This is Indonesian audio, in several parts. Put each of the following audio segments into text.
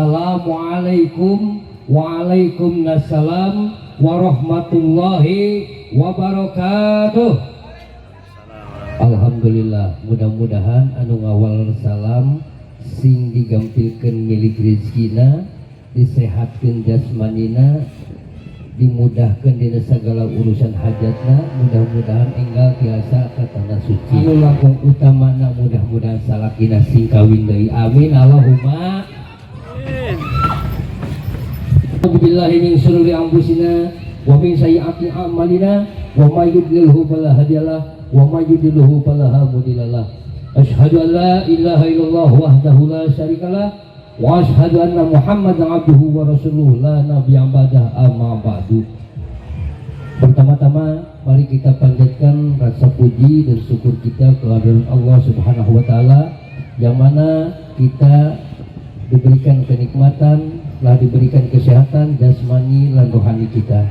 Assalamualaikum waalaikumsalam warahmatullahi wabarakatuh. Alhamdulillah, mudah-mudahan anu ngawal salam sing digampilkeun milik rezekina, disehatkeun jasmanina, dimudahkan dina segala urusan hajatna, mudah-mudahan enggal tiasa ka tanah suci. Anu langkung utamana mudah-mudahan salakina sing kawin deui. Amin Allahumma. Billahi min syururi anfusina wa min sayyiati a'malina wa may yudlilhu fala hadiyalah wa may yudlilhu fala mudhillalah. Asyhadu an la ilaha illallah wahdahu la syarikalah wa asyhadu anna Muhammadan abduhu wa rasuluhu la nabiyya ba'dah amma ba'du. Pertama-tama mari kita panjatkan rasa puji dan syukur kita kehadirat Allah Subhanahu wa taala yang mana kita diberikan kenikmatan, telah diberikan kesehatan jasmani dan rohani kita.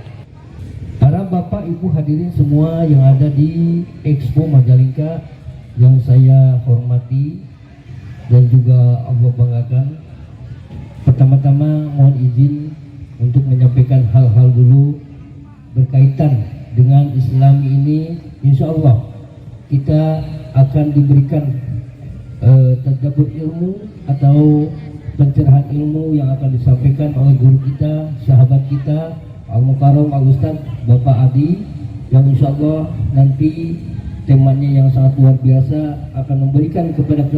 Para bapak ibu hadirin semua yang ada di Expo Majalengka yang saya hormati dan juga Allah banggakan, pertama-tama mohon izin untuk menyampaikan hal-hal dulu berkaitan dengan Islam ini. Insya Allah kita akan diberikan tadabbur ilmu atau pencerahan ilmu yang akan disampaikan oleh guru kita, sahabat kita, Al-Mukarram Al-Ustaz Bapak Adi, yang insya Allah nanti temanya yang sangat luar biasa akan memberikan kepada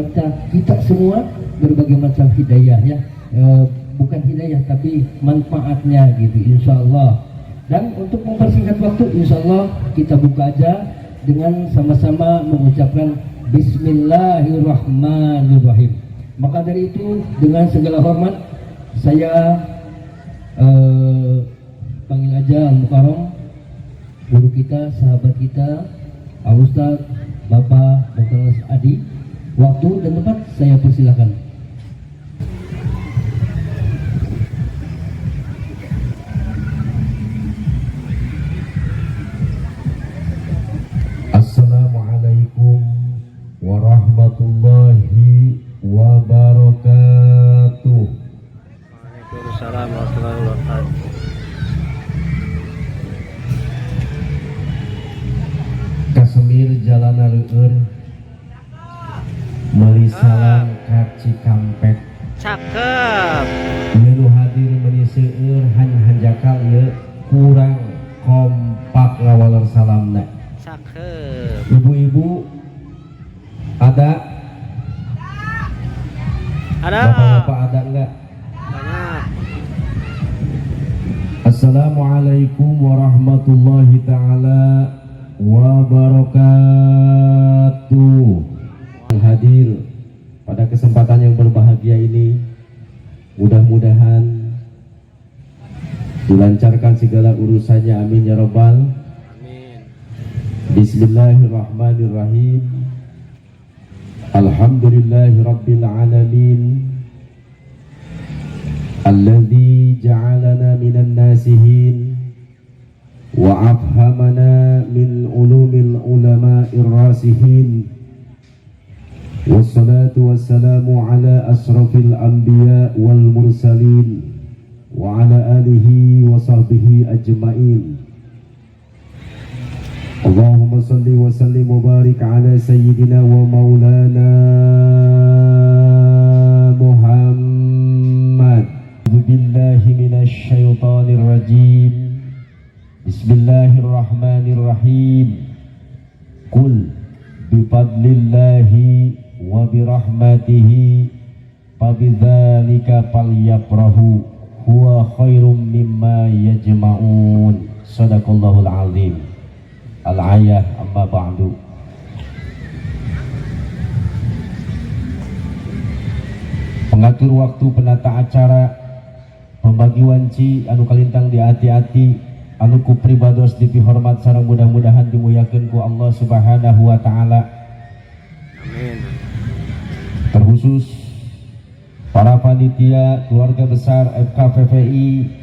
kita semua berbagai macam hidayah ya, bukan hidayah tapi manfaatnya gitu insya Allah. Dan untuk mempersingkat waktu insya Allah kita buka aja dengan sama-sama mengucapkan Bismillahirrahmanirrahim. Maka dari itu dengan segala hormat saya panggil aja Al-Mukarram, guru kita, sahabat kita, Al-Ustaz Bapak Dr. Adi. Waktu dan tempat saya persilakan. Assalamualaikum warahmatullahi wabarakatuh. Waalaikumsalam warahmatullahi wabarakatuh. Kasemir jalana reueur meuli salam ka Cikampek. Cakep. Milu hadir meuli seueur hanjakal ieu kurang kompak ngawaler salamna. Cakep. Ibu-ibu ada? Ada. Bapak-bapak ada enggak? Banyak. Assalamualaikum warahmatullahi ta'ala wabarakatuh. Hadir pada kesempatan yang berbahagia ini, mudah-mudahan dilancarkan segala urusannya, amin ya rabbal. Amin. Bismillahirrahmanirrahim. Alhamdulillahi rabbil alamin, alladzi ja'alana minan nasihin wa afhamana min ulumil ulama'ir rasihin. Wassalatu wassalamu ala asrafil anbiya wal mursalin wa ala alihi wa sahbihi ajma'in. Allahumma salli wa sallim wa barik ala sayyidina wa maulana Muhammad. Billahi minasy syaithanir rajim. Bismillahirrahmanirrahim. Qul bifadlillahi wa birahmatihi fabidzalika falyafrahu huwa khairum mimma yajma'un. Shadaqallahul azim. Al-ayah amma ba'du. Pengatur waktu, penata acara, pembagi wanci anu kalintang di hati-hati, anu ku pribados dipihormat sareng mudah-mudahan dimuliakeun ku Allah Subhanahu wa taala. Amin. Terkhusus para panitia keluarga besar FKPVI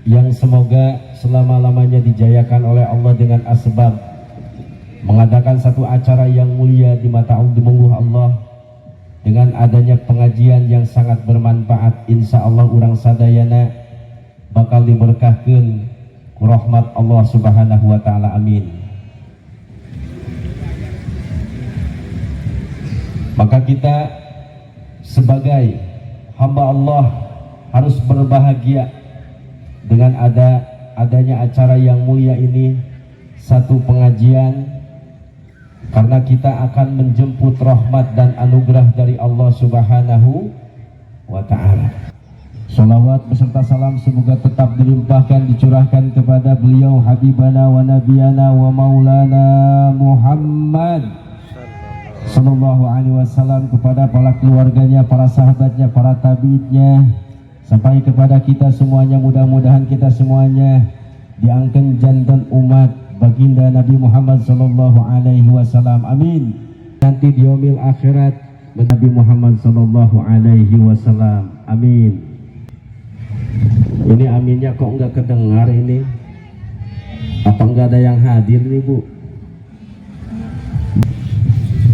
yang semoga selama-lamanya dijayakan oleh Allah dengan asbab mengadakan satu acara yang mulia di mata Allah dengan adanya pengajian yang sangat bermanfaat. Insya Allah urang sadayana bakal diberkahkan rahmat Allah Subhanahu wa Ta'ala. Amin. Maka kita sebagai hamba Allah harus berbahagia dengan adanya acara yang mulia ini, satu pengajian, karena kita akan menjemput rahmat dan anugerah dari Allah Subhanahu wa Ta'ala. Salawat beserta salam semoga tetap dilimpahkan, dicurahkan kepada beliau Habibana wa Nabiyana wa Maulana Muhammad Sallallahu Alaihi Wasallam, kepada para keluarganya, para sahabatnya, para tabi'idnya, sampai kepada kita semuanya. Mudah-mudahan kita semuanya diangkat jantan umat baginda Nabi Muhammad Sallallahu Alaihi Wasallam. Amin. Nanti di yaumil akhirat Nabi Muhammad Sallallahu Alaihi Wasallam. Amin. Ini aminnya kok enggak kedengar ini? Apa enggak ada yang hadir nih, Bu?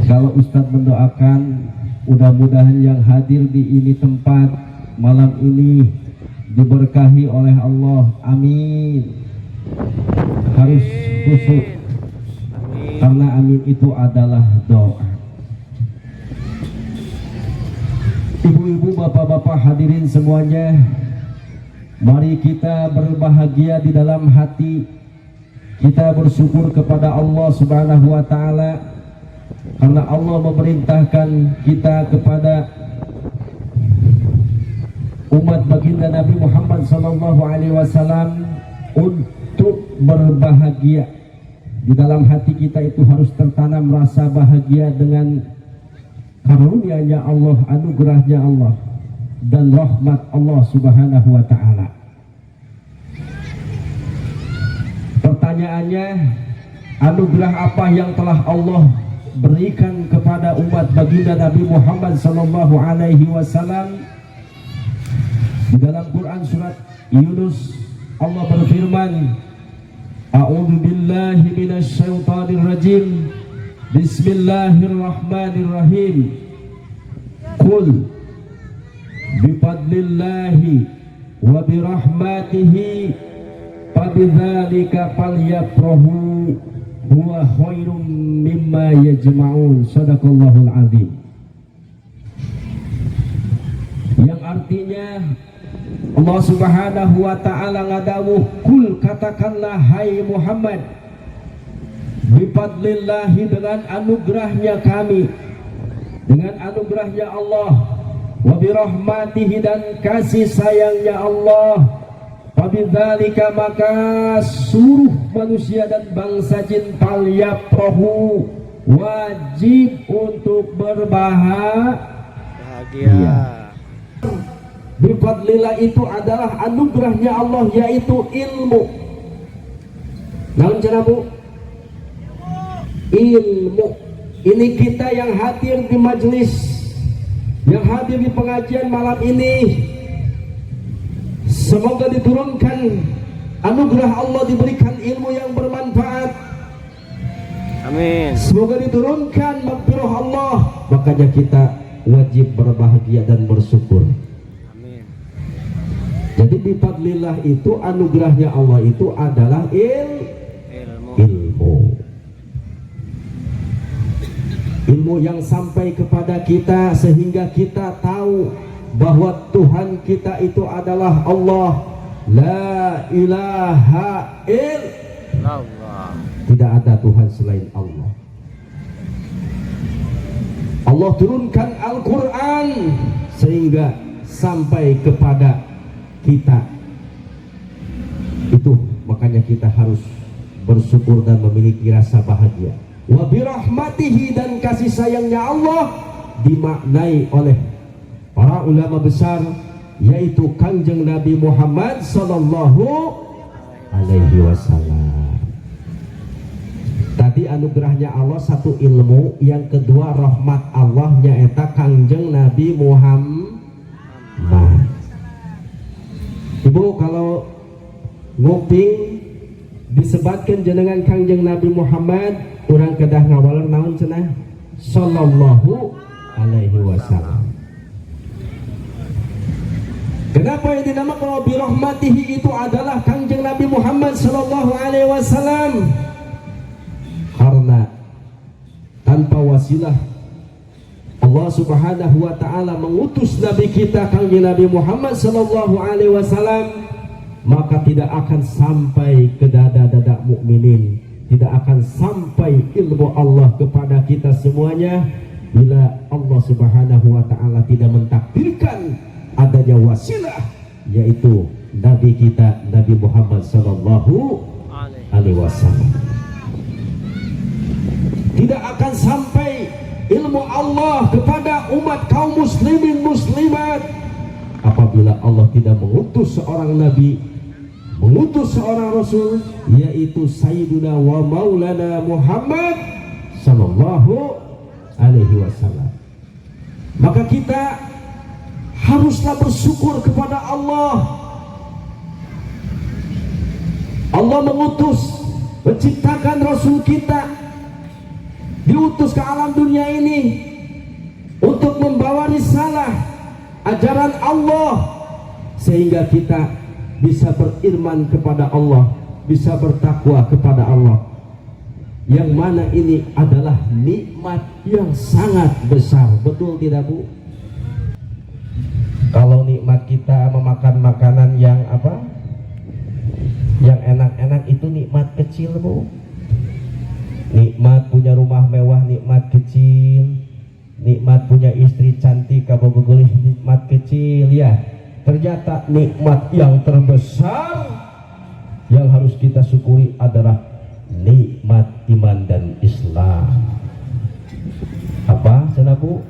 Kalau Ustadz mendoakan, mudah-mudahan yang hadir di ini tempat malam ini diberkahi oleh Allah. Amin. Harus khusyuk, karena amin itu adalah doa. Ibu-ibu, bapak-bapak, hadirin semuanya, mari kita berbahagia di dalam hati. Kita bersyukur kepada Allah Subhanahu wa Ta'ala, karena Allah memerintahkan kita kepada umat baginda Nabi Muhammad Sallallahu Alaihi Wasallam untuk berbahagia. Di dalam hati kita itu harus tertanam rasa bahagia dengan karunia-Nya Allah, anugerahnya Allah, dan rahmat Allah Subhanahu wa Ta'ala. Pertanyaannya, anugerah apa yang telah Allah berikan kepada umat baginda Nabi Muhammad Sallallahu Alaihi Wasallam? Di dalam Quran surat Yunus Allah berfirman, A'udzu billahi minasy syaithanir rajim. Bismillahirrahmanirrahim. Qul bifadlillahi wa birahmatihi fabidzalika falyafrahu huwa khairum mimma yajma'un. Shadaqallahul azim. Yang artinya Allah Subhanahu wa Ta'ala ngadawu, kul, katakanlah hai Muhammad, bifadlillahi, dengan anugerahnya kami, dengan anugerahnya Allah, wa birahmatihi, dan kasih sayangnya Allah, fabidzalika, maka suruh manusia dan bangsa jin, falyafrahu, wajib untuk berbahagia. Bifadlillah itu adalah anugerahnya Allah, yaitu ilmu. Namun cara Bu, ilmu ini kita yang hadir di majelis, yang hadir di pengajian malam ini, semoga diturunkan anugerah Allah, diberikan ilmu yang bermanfaat. Amin. Semoga diturunkan maghfirah Allah. Makanya kita wajib berbahagia dan bersyukur. Jadi bifadlillah itu anugerahnya Allah itu adalah ilmu. Ilmu yang sampai kepada kita sehingga kita tahu bahwa Tuhan kita itu adalah Allah. La ilaha illallah. Tidak ada Tuhan selain Allah. Allah turunkan Al-Quran sehingga sampai kepada kita. Itu makanya kita harus bersyukur dan memiliki rasa bahagia. Wa birahmatihi, dan kasih sayangnya Allah dimaknai oleh para ulama besar, yaitu Kanjeng Nabi Muhammad Sallallahu Alaihi Wasallam. Tadi anugerahnya Allah satu ilmu, yang kedua rahmat Allah nyaeta Kanjeng Nabi Muhammad. Ibu, kalau nguping disebatkan jenengan Kanjeng Nabi Muhammad, orang kedah ngawaler naon cenah? Sallallahu alaihi wasallam. Kenapa yang dinamakan bi rahmatihi itu adalah Kanjeng Nabi Muhammad sallallahu alaihi wasallam? Karena tanpa wasilah Allah Subhanahu wa taala mengutus nabi kita Kanjeng Nabi Muhammad sallallahu alaihi wasallam, maka tidak akan sampai ke dada-dada mukminin, tidak akan sampai ilmu Allah kepada kita semuanya bila Allah Subhanahu wa taala tidak mentakdirkan adanya wasilah, yaitu nabi kita Nabi Muhammad sallallahu alaihi wasallam. Tidak akan sampai ilmu Allah kepada umat kaum muslimin muslimat apabila Allah tidak mengutus seorang nabi, mengutus seorang rasul, yaitu Sayyiduna wa Maulana Muhammad sallallahu alaihi wasallam. Maka kita haruslah bersyukur kepada Allah. Allah mengutus, menciptakan rasul kita, diutus ke alam dunia ini untuk membawa risalah ajaran Allah, sehingga kita bisa beriman kepada Allah, bisa bertakwa kepada Allah, yang mana ini adalah nikmat yang sangat besar. Betul tidak Bu? Kalau nikmat kita memakan makanan yang apa, yang enak-enak, itu nikmat kecil Bu. Nikmat punya rumah mewah, nikmat kecil. Nikmat punya istri cantik, kabogogolih, nikmat kecil ya. Ternyata nikmat yang terbesar yang harus kita syukuri adalah nikmat iman dan Islam. Apa cenah Bu?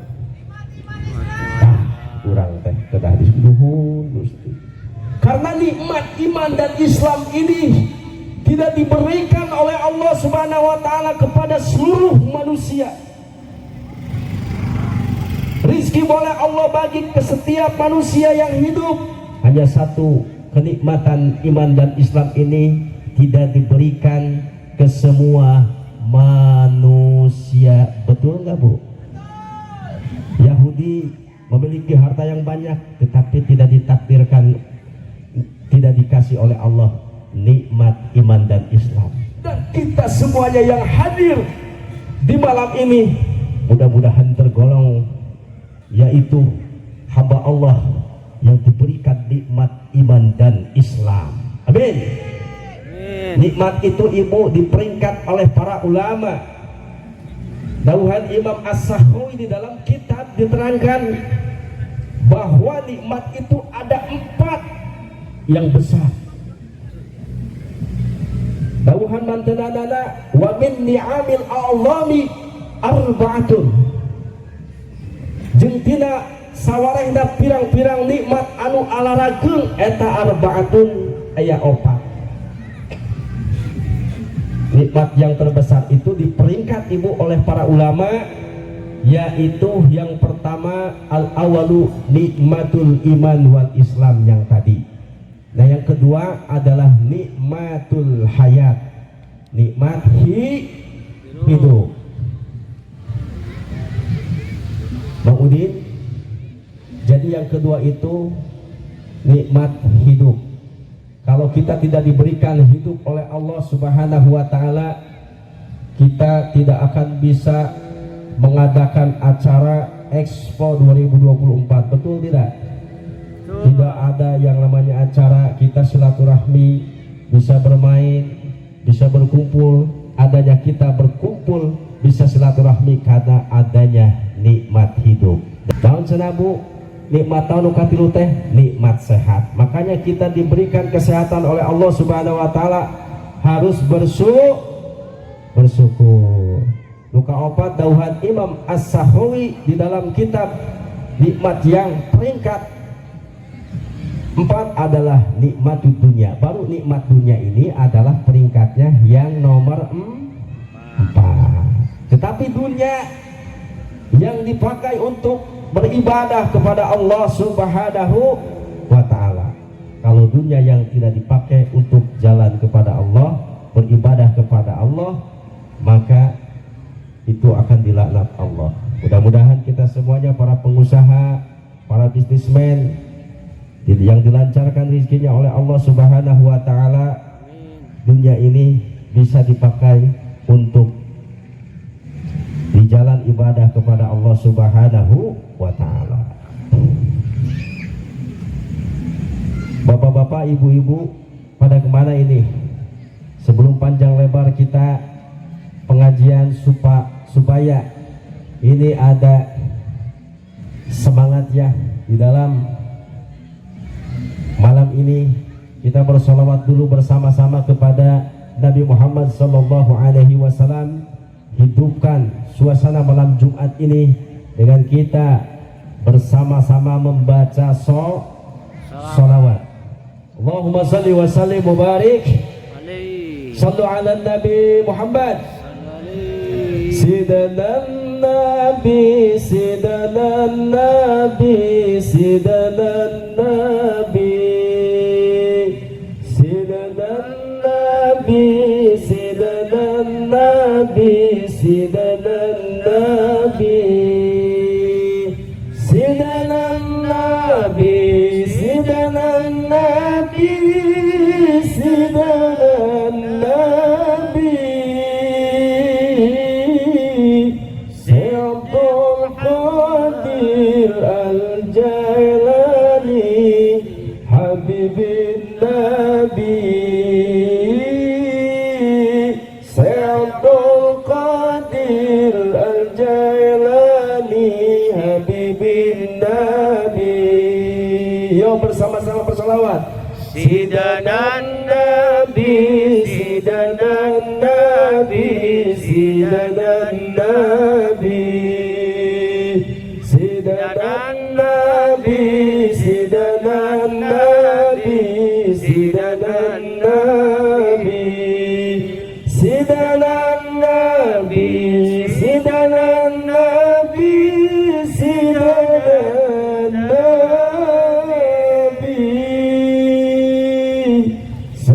Kurang teh kedah diskuhun Gusti. Karena nikmat iman dan Islam ini tidak diberikan oleh Allah Subhanahu wa taala kepada seluruh manusia. Rizki boleh Allah bagi ke setiap manusia yang hidup. Hanya satu kenikmatan iman dan Islam ini tidak diberikan ke semua manusia. Betul nggak Bu? Yahudi memiliki harta yang banyak, tetapi tidak ditakdirkan, tidak dikasih oleh Allah nikmat iman dan Islam. Dan kita semuanya yang hadir di malam ini mudah-mudahan tergolong, yaitu hamba Allah yang diberikan nikmat iman dan Islam. Amin. Nikmat itu Ibu diperingkat oleh para ulama. Dauhan Imam As-Sakhawi di dalam kitab diterangkan bahwa nikmat itu ada 4 yang besar. Dauhan mantenanana wa min ni'amil a'zami arba'atun. Jeung tina sawarehna pirang-pirang nikmat anu alarageung eta arba'atun aya 4. Nikmat yang terbesar itu diperingkat Ibu oleh para ulama, yaitu yang pertama al-awalu nikmatul iman wal Islam yang tadi. Nah yang kedua adalah nikmatul hayat, nikmat hidup. Bang Udin, jadi yang kedua itu nikmat hidup. Kalau kita tidak diberikan hidup oleh Allah Subhanahu wa taala, kita tidak akan bisa mengadakan acara Expo 2024. Betul tidak? Tidak ada yang namanya acara kita silaturahmi, bisa bermain, bisa berkumpul. Adanya kita berkumpul, bisa silaturahmi karena adanya nikmat hidup. Daun senabu, nikmat tahun katilu teh nikmat sehat. Makanya kita diberikan kesehatan oleh Allah Subhanahu wa taala, harus bersyukur. Luka opat dauhan Imam As-Sakhawi di dalam kitab nikmat yang peringkat 4 adalah nikmat dunia. Baru nikmat dunia ini adalah peringkatnya yang nomor 4. Tetapi dunia yang dipakai untuk beribadah kepada Allah Subhanahu wa ta'ala, kalau dunia yang tidak dipakai untuk jalan kepada Allah, beribadah kepada Allah, maka itu akan dilaknat Allah. Mudah-mudahan kita semuanya, para pengusaha, para bisnismen, yang dilancarkan rezekinya oleh Allah Subhanahu wa Ta'ala, dunia ini bisa dipakai untuk di jalan ibadah kepada Allah Subhanahu wa Ta'ala. Bapak-bapak, ibu-ibu, pada kemana ini? Sebelum panjang lebar kita pengajian supaya ini ada semangat ya di dalam malam ini, kita bersolawat dulu bersama-sama kepada Nabi Muhammad SAW. Hidupkan suasana malam Jumat ini dengan kita bersama-sama membaca solawat. Allahumma salli wa sallim mubarik sallu ala Nabi Muhammad. Sidana Nabi, Sidana Nabi, Sidana Nabi, Sidana Nabi, Sidana Nabi, Sidana Nabi, Sidana Nabi, Sidana Nabi, Sidana Nabi, Abdul Qadir Al-Jailani, Habibin Nabi, Abdul Qadir Al-Jailani, Habibin Nabi. Yo, bersama-sama berselawat. Sidanan Nabi, Sidanan Nabi, Sidanan Nabi, Sidanan Nabi, Sidanan Nabi, Sidanan Nabi, Sidanan Nabi, Sidanan Nabi, Sidanan Nabi,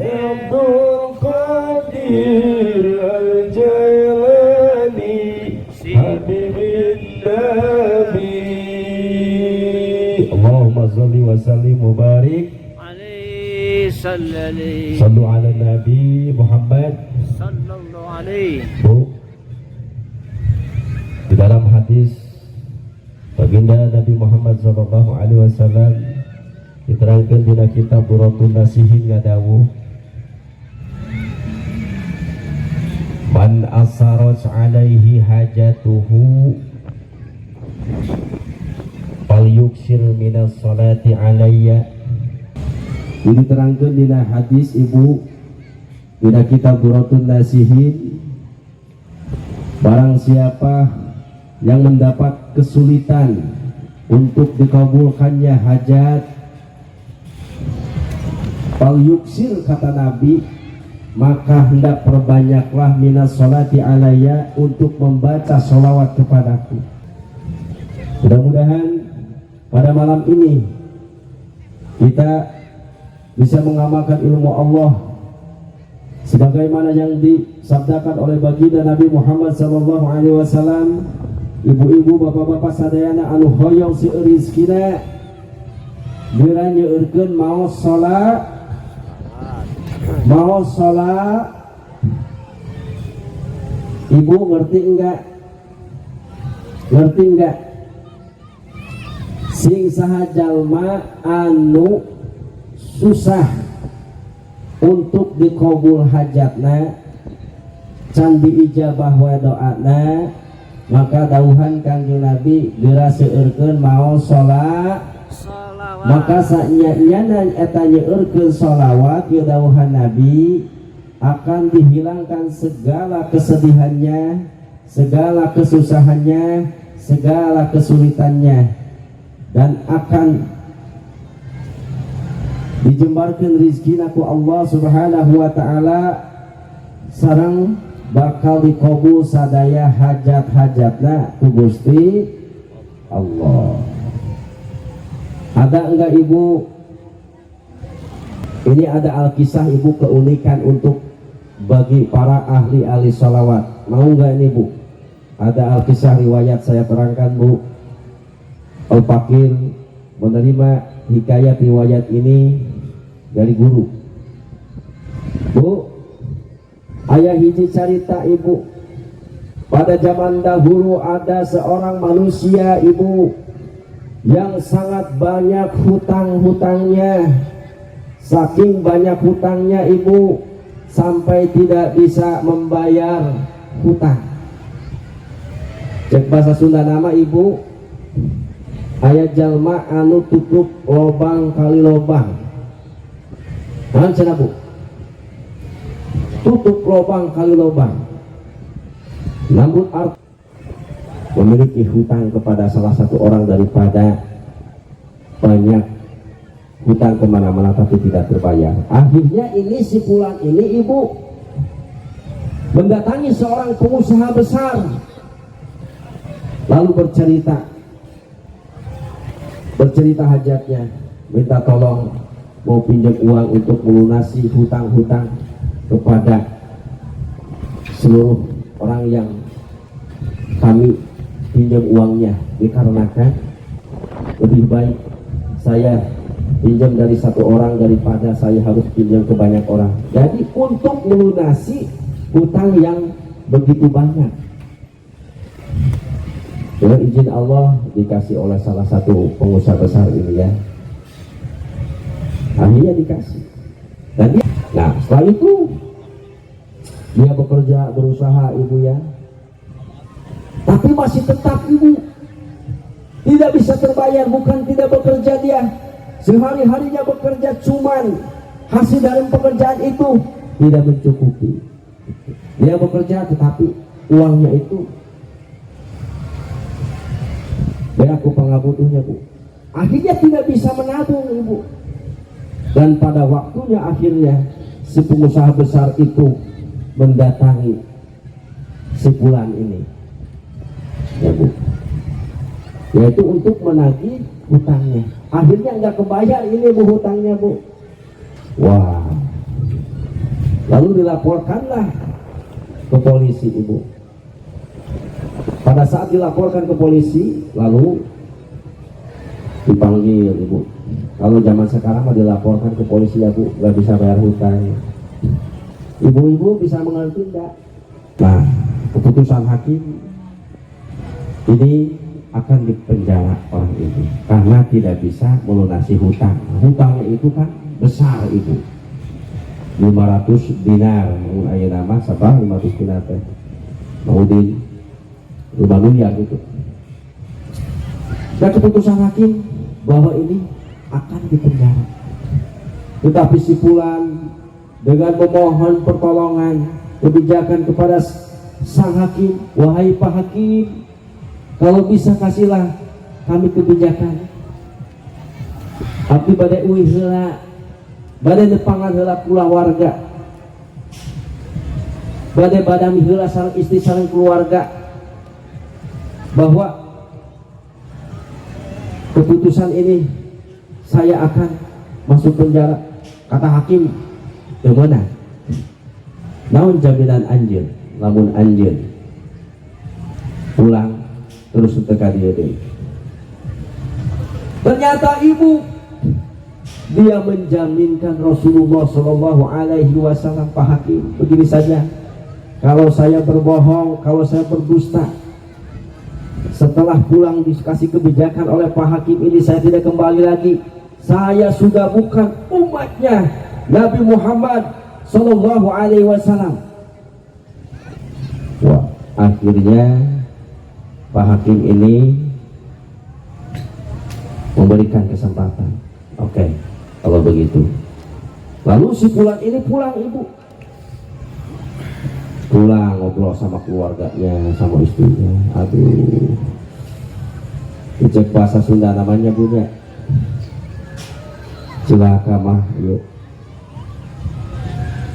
Abdul Qadir Al-Jailani, Habibin Nabi. Allahumma salli wa sallim mubarik sallu ala Nabi Muhammad sallallahu alaihi. Bu, di dalam hadis baginda Nabi Muhammad sallallahu alaihi wasallam diterangkan dina kitab Duratun Nasihin ngadawu, man asarat alaihi hajatuhu fal yuksir minas salati alayya. Ini terangkan dina hadis ibu dina kitab Duratun Nasihin, barang siapa yang mendapat kesulitan untuk dikabulkannya hajat, fal yuksir kata Nabi, maka hendak perbanyaklah minas sholati alayya, untuk membaca sholawat kepadaku. Mudah-mudahan pada malam ini kita bisa mengamalkan ilmu Allah sebagaimana yang disabdakan oleh baginda Nabi Muhammad SAW. Ibu-ibu, bapak-bapak sadayana anu hoyong si rizkina geura nyeueurkeun maos sholat. Ibu ngerti enggak sing saha jalma anu susah untuk dikabul hajatna, can diijabah wa doana, maka dawuhan Kangjeng Nabi geura seueurkeun maos sholat. Maka sanya-nyana eta nyeueurkeun sholawat ya dawuhan Nabi, akan dihilangkan segala kesedihannya, segala kesusahannya, segala kesulitannya, dan akan dijembarkan rizki ku Allah Subhanahu wa Ta'ala, sareng bakal dikabul sadaya hajat-hajatna ku Gusti Allah. Ada enggak ibu? Ini ada alkisah ibu, keunikan untuk bagi para ahli-ahli sholawat. Mau enggak ini bu? Ada alkisah riwayat saya terangkan Bu. Al-Fakir menerima hikayat riwayat ini dari guru. Bu, ayah hiji cerita ibu. Pada zaman dahulu ada seorang manusia ibu yang sangat banyak hutang-hutangnya. Saking banyak hutangnya ibu sampai tidak bisa membayar hutang. Cek bahasa Sunda nama ibu, aya jalma anu tutup lobang kali lobang. Naon cenah Bu? Tutup lobang kali lobang. Namun memiliki hutang kepada salah satu orang daripada banyak hutang kemana-mana tapi tidak terbayar. Akhirnya ini si fulan ini ibu mendatangi seorang pengusaha besar, lalu bercerita hajatnya, minta tolong mau pinjam uang untuk melunasi hutang-hutang kepada seluruh orang yang kami pinjam uangnya, dikarenakan lebih baik saya pinjam dari satu orang daripada saya harus pinjam ke banyak orang. Jadi untuk melunasi hutang yang begitu banyak, dengan izin Allah dikasih oleh salah satu pengusaha besar ini ya, akhirnya dikasih. Dan nah setelah itu dia bekerja, berusaha ibu ya, tapi masih tetap ibu tidak bisa terbayar. Bukan tidak bekerja dia, sehari-harinya bekerja, cuman hasil dari pekerjaan itu tidak mencukupi. Dia bekerja tetapi uangnya itu aku pengabutuhnya Bu. Akhirnya tidak bisa menabung ibu. Dan pada waktunya akhirnya si pengusaha besar itu mendatangi si fulan ini ya Bu, yaitu untuk menagih hutangnya. Akhirnya nggak kebayar ini Bu hutangnya Bu. Wah, lalu dilaporkanlah ke polisi ibu. Pada saat dilaporkan ke polisi, lalu dipanggil ibu. Kalau zaman sekarang mah dilaporkan ke polisi ya Bu, nggak bisa bayar hutang. Ibu-ibu bisa mengerti enggak? Nah, keputusan hakim ini akan dipenjara orang itu karena tidak bisa melunasi hutang. Hutangnya itu kan besar ibu, 500 dinar. Mau aya nama sabah 500 dinar teh mau di 5 miliar gitu. Dan keputusan hakim bahwa ini akan dipenjara. Tetapi si fulan dengan memohon pertolongan kebijakan kepada sang hakim, wahai Pak Hakim, kalau bisa kasihlah kami kebijakan. Abdi bade uih heula, bade nepangan heula kula warga, bade badami heula sareng istri sareng keluarga, bahwa keputusan ini saya akan masuk penjara. Kata hakim, gimana? Naon jaminan anjeun lamun anjeun pulang terus teka dia deh. Ternyata ibu dia menjaminkan Rasulullah Shallallahu Alaihi Wasallam. Pak Hakim, begini saja, kalau saya berbohong, kalau saya berdusta, setelah pulang dikasih kebijakan oleh Pak Hakim ini, saya tidak kembali lagi. Saya sudah bukan umatnya Nabi Muhammad Sallallahu Alaihi Wasallam. Wah, akhirnya Pak Hakim ini memberikan kesempatan. Oke, kalau begitu. Lalu si fulan ini pulang ibu, pulang ngobrol sama keluarganya, sama istrinya. Aduh, cek bahasa Sunda namanya punya celaka mah yuk.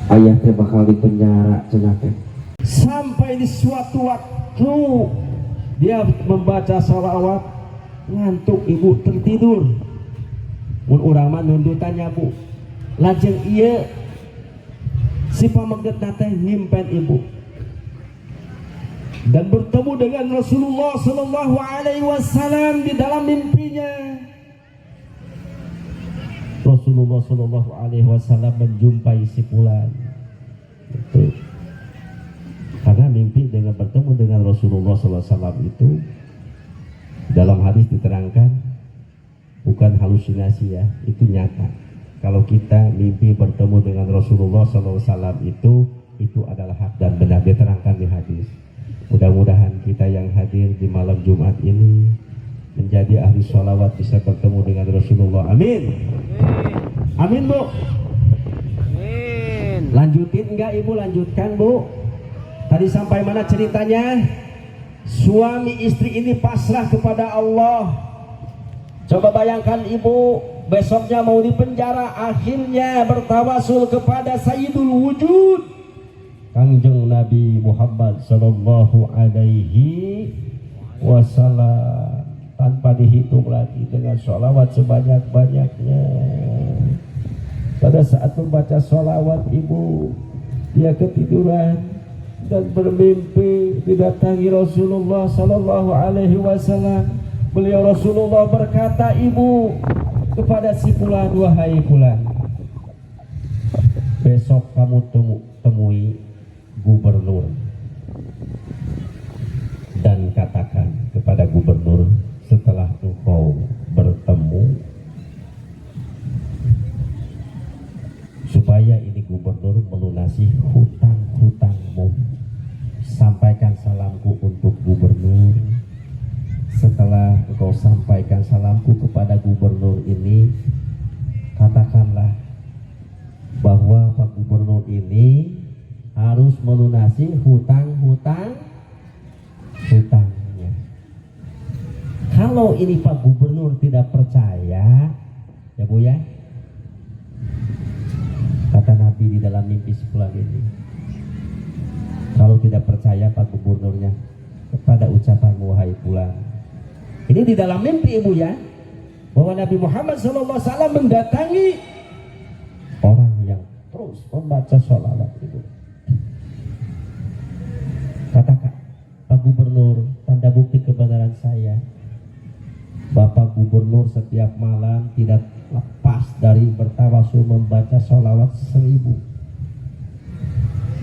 Ayah teh bakal dipenjara cenah teh. Sampai di suatu waktu dia membaca shalawat, ngantuk ibu, tertidur. Mun urang mah nundutannya Bu, lajeng ieu si pameggetna teh nyimpen ibu. dan bertemu dengan Rasulullah Sallallahu Alaihi Wasallam di dalam mimpinya. Rasulullah Sallallahu Alaihi Wasallam menjumpai si fulan. Itu karena mimpi dengan bertemu dengan Rasulullah Sallallahu Alaihi Wasallam itu dalam hadis diterangkan bukan halusinasi ya, itu nyata. Kalau kita mimpi bertemu dengan Rasulullah Sallallahu Alaihi Wasallam itu adalah hak dan benar, diterangkan di hadis. Mudah-mudahan kita yang hadir di malam Jumat ini menjadi ahli sholawat, bisa bertemu dengan Rasulullah. Amin. Amin Bu. Amin. Lanjutin enggak Ibu? Lanjutkan Bu. Tadi sampai mana ceritanya? Suami istri ini pasrah kepada Allah. Coba bayangkan Ibu, besoknya mau dipenjara, akhirnya bertawasul kepada Sayyidul Wujud, Kangjeng Nabi Muhammad Sallallahu Alaihi Wasallam, tanpa dihitung lagi dengan sholawat sebanyak-banyaknya. Pada saat membaca sholawat Ibu, dia ketiduran dan bermimpi didatangi Rasulullah Sallallahu Alaihi Wasallam. Beliau Rasulullah berkata Ibu kepada si fulan, wahai fulan, besok kamu temui gubernur dan katakan kepada gubernur, setelah engkau bertemu, supaya ini gubernur melunasi hutang-hutangmu. Sampaikan salamku untuk gubernur. Setelah engkau sampaikan salamku kepada gubernur ini, katakanlah bahwa Pak Gubernur ini harus melunasi hutangnya. Kalau ini Pak Gubernur tidak percaya, ya Bu ya, kata Nabi di dalam mimpi sepulang ini, kalau tidak percaya Pak Gubernurnya kepada ucapan wahai fulan. Ini di dalam mimpi Ibu ya, bahwa Nabi Muhammad SAW mendatangi orang yang terus membaca sholawat itu. Katakan, Pak Gubernur, tanda bukti kebenaran saya, Bapak Gubernur setiap malam tidak lepas dari bertawasul membaca sholawat 1000.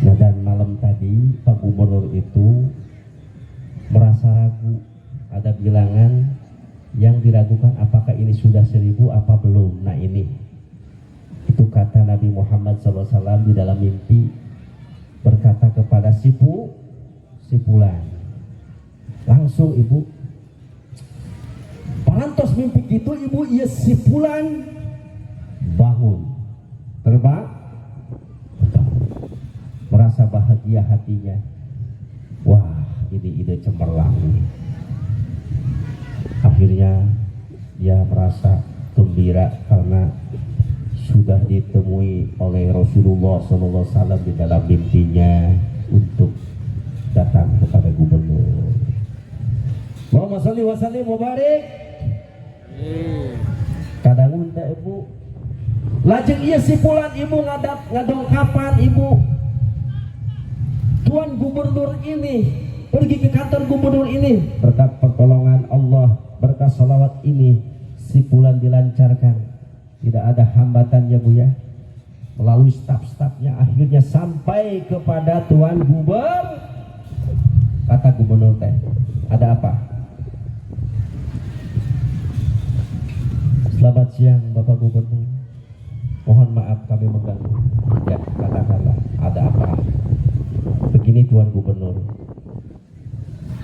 Nah, dan malam tadi Pak Gubernur itu merasa ragu, ada bilangan yang diragukan apakah ini sudah 1000 apa belum. Nah ini, itu kata Nabi Muhammad SAW di dalam mimpi, berkata kepada si fulan. Langsung Ibu, parantos mimpi gitu Ibu, iya si fulan bangun, terbang, merasa bahagia hatinya. Wah, ini ide cemerlang ini. Akhirnya dia merasa gembira karena sudah ditemui oleh Rasulullah SAW di dalam mimpinya untuk datang kepada gubernur. Allahumma sholli wa sallim wa barik. Kadang teh Ibu, lajeng ieu si fulan Ibu ngadongkapan Ibu, Tuan Gubernur ini pergi ke kantor gubernur ini, berkat pertolongan Allah, berkat sholawat ini si fulan dilancarkan, tidak ada hambatannya Bu ya, melalui staf-stafnya akhirnya sampai kepada Tuan Gubernur. Kata gubernur teh, ada apa? Selamat siang Bapak Gubernur, mohon maaf kami mengganggu. Ya, katakanlah ada apa? Begini Tuan Gubernur,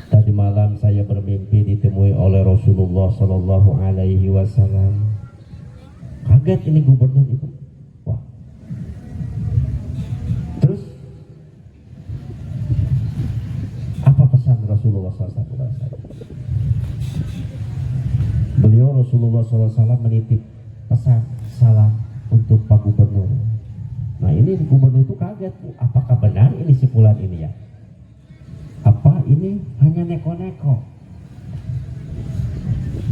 tadi malam saya bermimpi ditemui oleh Rasulullah Sallallahu Alaihi Wasallam. Kaget ini gubernur Ibu. Wah. Terus apa pesan Rasulullah SAW? Beliau Rasulullah SAW menitip pesan salam untuk Pak Gubernur. Nah ini gubernur itu kaget, apakah benar ini si fulan ini ya? Apa ini hanya neko-neko?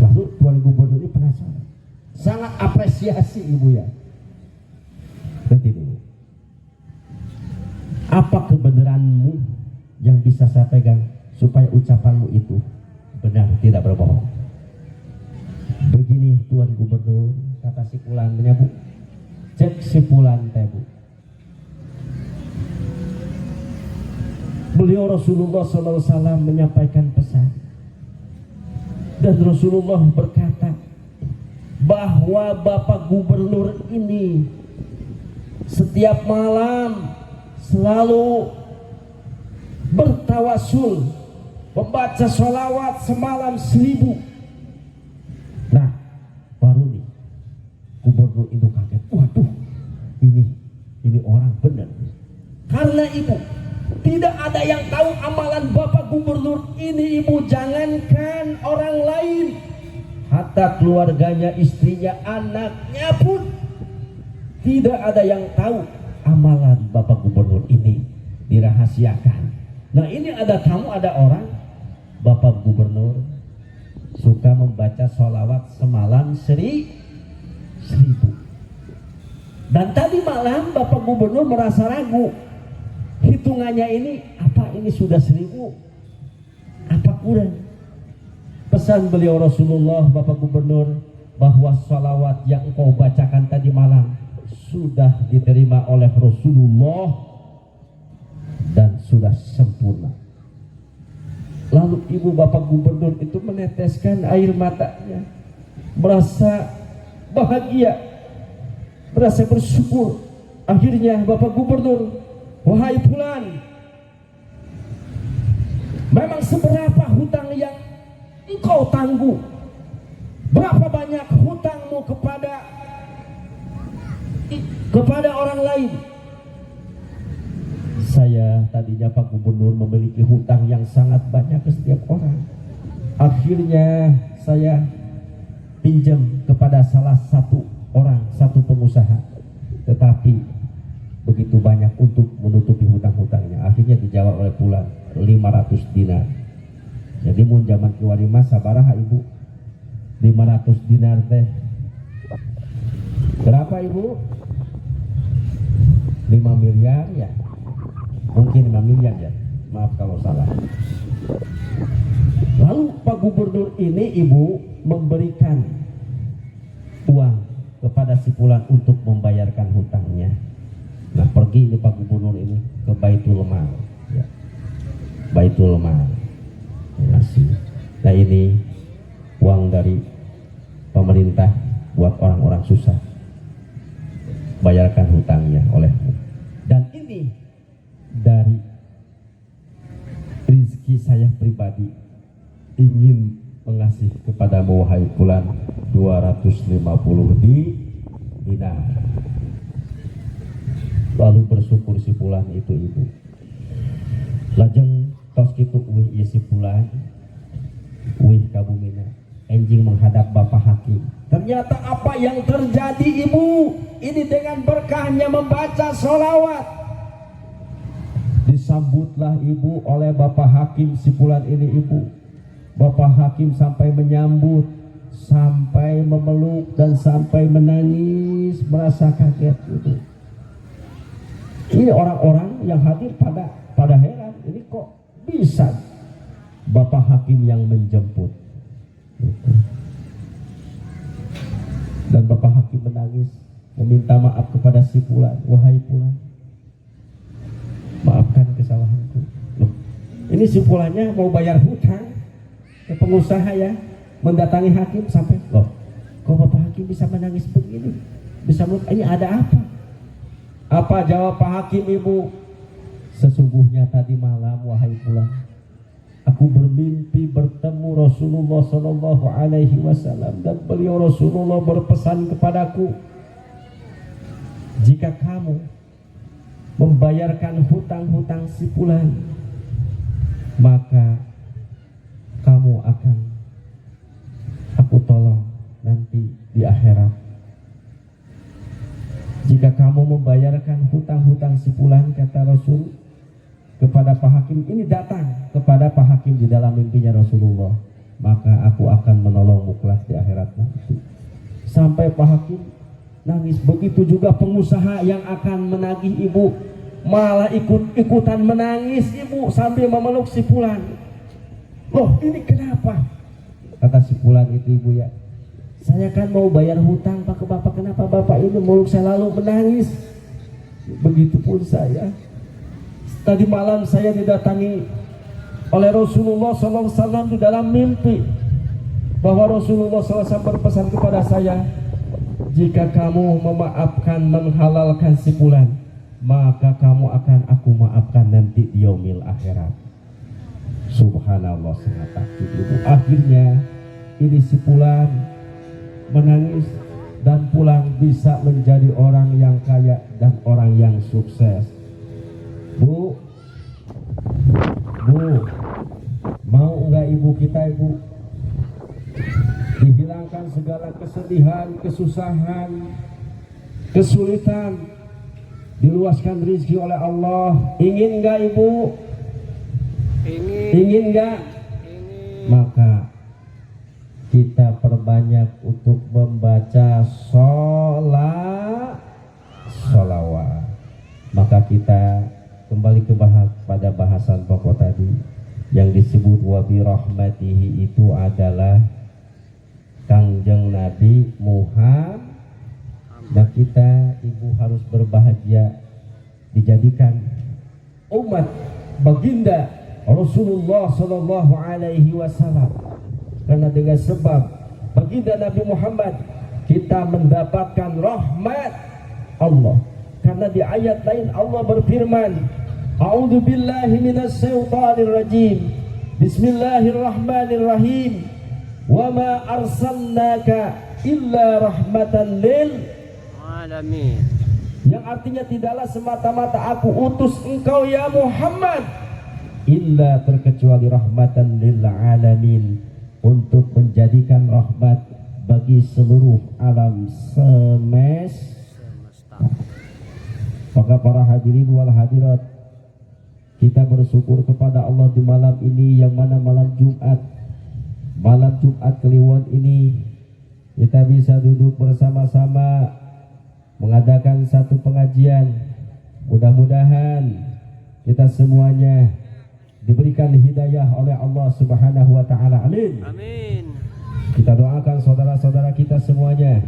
Lalu Tuan Gubernur ini penasaran, sangat apresiasi Ibu ya. Nanti dulu, apa kebenaranmu yang bisa saya pegang supaya ucapanmu itu benar, tidak berbohong. Begini Tuan Gubernur, kata si Pulan teh Bu. Cek si Pulan teh Bu. Beliau Rasulullah SAW menyampaikan pesan, dan Rasulullah berkata bahwa Bapak Gubernur ini setiap malam selalu bertawasul, membaca sholawat semalam 1000. Nah, baru nih Gubernur itu kaget. Waduh, ini orang benar. Karena Ibu, tidak ada yang tahu amalan Bapak Gubernur ini, Ibu. Jangankan orang lain, hatta keluarganya, istrinya, anaknya pun tidak ada yang tahu amalan Bapak Gubernur ini, dirahasiakan. Nah, ini ada tamu, ada orang, Bapak Gubernur suka membaca sholawat semalam 1000. Dan tadi malam Bapak Gubernur merasa ragu, hitungannya ini apa, ini sudah 1000 apa kurang. Pesan beliau Rasulullah, Bapak Gubernur, bahwa sholawat yang engkau bacakan tadi malam sudah diterima oleh Rasulullah dan sudah sempurna. Lalu Ibu Bapak Gubernur itu meneteskan air matanya, merasa bahagia, merasa bersyukur. Akhirnya Bapak Gubernur, wahai Pulan, memang seberapa hutang yang engkau tangguh? Berapa banyak hutangmu kepada orang lain? Saya tadinya Pak Gubernur memiliki hutang yang sangat banyak ke setiap orang. Akhirnya saya pinjam kepada salah satu orang, satu pengusaha, tetapi begitu banyak untuk menutupi hutang-hutangnya. Akhirnya dijawab oleh Pulan, 500 dinar. Jadi mun zaman kiwari mas sabaraha Ibu? 500 dinar teh berapa Ibu? 5 miliar ya? Mungkin 5 miliar ya, maaf kalau salah. Lalu Pak Gubernur ini Ibu memberikan uang kepada si Pulan untuk membayarkan hutangnya. Nah, pergi ini Pak Gubernur ini ke Baitul Mal ya. Baitul Mal ngasih. Nah, ini uang dari pemerintah buat orang-orang susah, bayarkan hutangnya olehmu. Dan ini dari rizki saya pribadi, ingin mengasih kepadamu wahai Pulan 250 dinar. Lalu bersyukur si Pulan itu Ibu. Lajeng tos kitu uih ieu si Pulan, uih ka bumina, enjing menghadap Bapak Hakim. Ternyata apa yang terjadi Ibu, ini dengan berkahnya membaca sholawat, disambutlah Ibu oleh Bapak Hakim si Pulan ini Ibu. Bapak Hakim sampai menyambut, sampai memeluk, dan sampai menangis, merasa kaget Ibu. Ini orang-orang yang hadir pada heran, ini kok bisa Bapak Hakim yang menjemput. Dan Bapak Hakim menangis, meminta maaf kepada si Pulan. Wahai Pulan, maafkan kesalahanku. Loh, ini si Pulannya mau bayar hutang ke pengusaha ya, mendatangi hakim sampai, loh, kok Bapak Hakim bisa menangis begini? Bisa ini ada apa? Apa jawab Pak Hakim Ibu? Sesungguhnya tadi malam wahai Pulan, aku bermimpi bertemu Rasulullah Shallallahu Alaihi Wasallam, dan beliau Rasulullah berpesan kepadaku, jika kamu membayarkan hutang-hutang si Pulan, maka kamu akan aku tolong nanti di akhirat. Jika kamu membayarkan hutang-hutang si Pulan, kata Rasul kepada Pak Hakim, ini datang kepada Pak Hakim di dalam mimpinya Rasulullah, maka aku akan menolongmu kelak di akhirat nanti. Sampai Pak Hakim nangis. Begitu juga pengusaha yang akan menagih Ibu, malah ikut-ikutan menangis Ibu sambil memeluk si Pulan. Loh ini kenapa? Kata si fulan itu, ibu ya, saya kan mau bayar hutang pak ke bapak, kenapa bapak ini muluk selalu menangis? Begitupun saya. Tadi malam saya didatangi oleh Rasulullah SAW di dalam mimpi, bahwa Rasulullah SAW berpesan kepada saya, jika kamu memaafkan, menghalalkan si fulan, maka kamu akan aku maafkan nanti di yaumil akhirat. Subhanallah, sangat takjub ibu. Akhirnya ini si fulan menangis dan pulang bisa menjadi orang yang kaya dan orang yang sukses. Bu, mau enggak ibu kita, ibu, dihilangkan segala kesedihan, kesusahan, kesulitan, diluaskan rezeki oleh Allah? Ingin enggak ibu? Ingin enggak? Maka kita perbanyak untuk membaca sholawat. Maka kita kembali pada bahasan pokok tadi yang disebut wabi rahmatihi, itu adalah Kangjeng Nabi Muhammad. Nah kita, ibu, harus berbahagia dijadikan umat baginda Rasulullah Sallallahu Alaihi Wasallam, karena dengan sebab baginda Nabi Muhammad kita mendapatkan rahmat Allah. Karena di ayat lain Allah berfirman, A'udzu billahi minasyaitonir rajim. Bismillahirrahmanirrahim. Wa ma arsalnaka illa rahmatan lil alamin. Yang artinya tidaklah semata-mata aku utus engkau ya Muhammad illa terkecuali rahmatan lil alamin, untuk menjadikan rahmat bagi seluruh alam semesta. Maka para hadirin wal hadirat, kita bersyukur kepada Allah di malam ini, yang mana malam Jumat Kliwon ini kita bisa duduk bersama-sama mengadakan satu pengajian. Mudah-mudahan kita semuanya diberikan hidayah oleh Allah Subhanahu wa taala. Amin. Amin. Kita doakan saudara-saudara kita semuanya,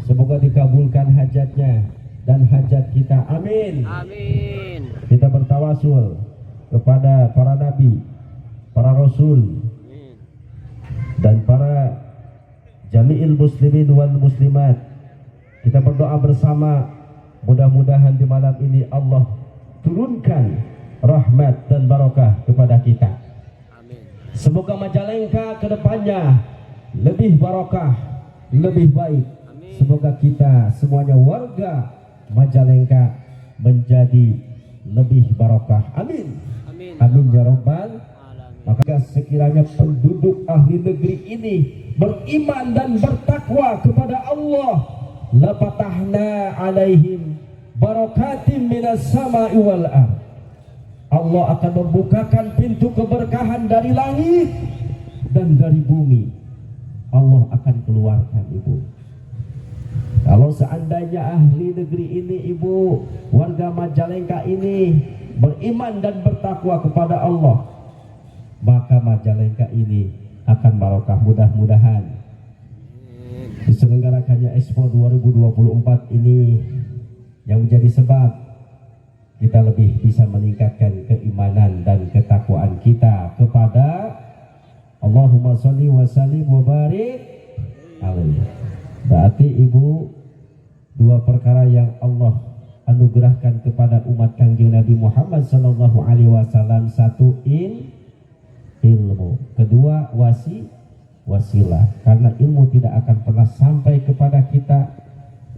semoga dikabulkan hajatnya dan hajat kita. Amin. Amin. Kita bertawasul kepada para nabi, para rasul, Amin. dan para jami'il muslimin wal muslimat. Kita berdoa bersama, mudah-mudahan di malam ini Allah turunkan rahmat dan barokah kepada kita. Amin. Semoga Majalengka ke depannya lebih barokah, lebih baik. Amin. Semoga kita semuanya warga Majalengka menjadi lebih barokah. Amin. Amin. Amin ya rabbal. Alamin. Maka sekiranya penduduk ahli negeri ini beriman dan bertakwa kepada Allah, la fatahna alaihim barakatim minas sama'i wal ardh. Allah akan membukakan pintu keberkahan dari langit dan dari bumi. Allah akan keluarkan, ibu. Kalau seandainya ahli negeri ini, ibu, warga Majalengka ini beriman dan bertakwa kepada Allah, maka Majalengka ini akan barokah. Mudah-mudahan diselenggarakannya Expo 2024 ini yang menjadi sebab kita lebih bisa meningkatkan keimanan dan ketakwaan kita kepada Allahumma sholli wa sallim wa barik alaihi. Berarti ibu, dua perkara yang Allah anugerahkan kepada umat Kangjeng Nabi Muhammad sallallahu alaihi wasallam, satu ilmu, kedua wasilah. Karena ilmu tidak akan pernah sampai kepada kita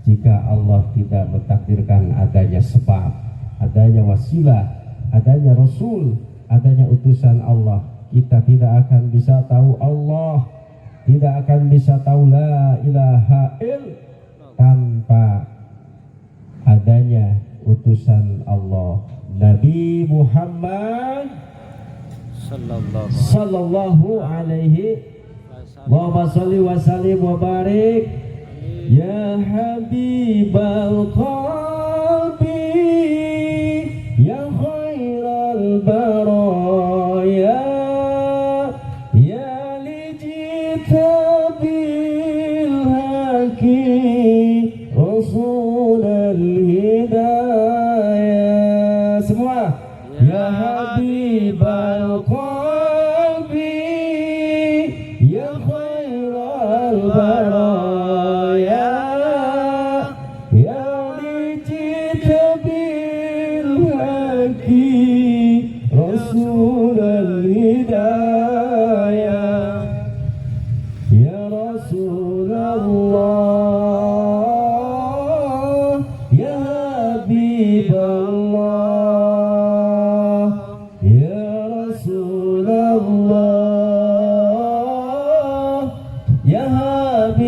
jika Allah tidak mentakdirkan adanya sebab, adanya wasilah, adanya rasul, adanya utusan Allah. Kita tidak akan bisa tahu Allah, tidak akan bisa tahu la ilaha illallah tanpa adanya utusan Allah, Nabi Muhammad sallallahu alaihi wa sallim wa barik. Ya Habibal Qalbi, ya khairal baraya, Rasulal Hidayah, Ya Rasulullah, Ya Habiballah, Ya Rasulullah, Ya Habiballah,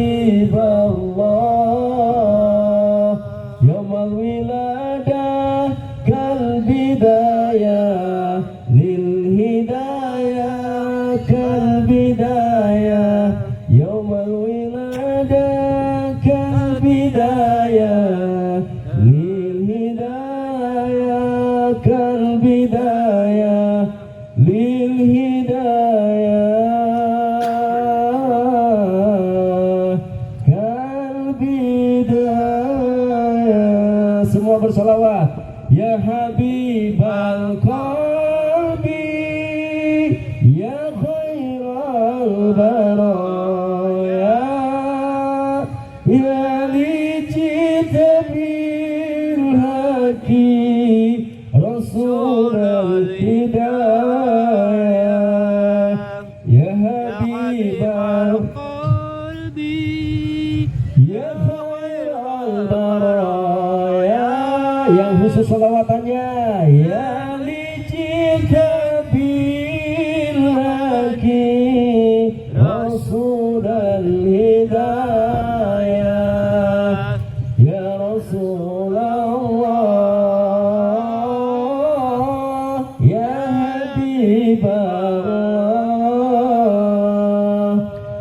Yawmal wiladah kal bidayah lil hidayah kal bidayah, Yawmal wiladah kal bidayah lil hidayah kal bidayah lil hidayah kal bidayah. Semua bersalawat. Ya Habibal Qalbi, Ya Khairal Baraya, Ya li jita bil haqi Rasulal Hidayah, Ya Habibal qalbi Ya Khairal Baraya. Yang khusus salawatannya, Ya lijika bil haqi Rasulal Hidayah, Ya Rasulullah, Ya Habiballah,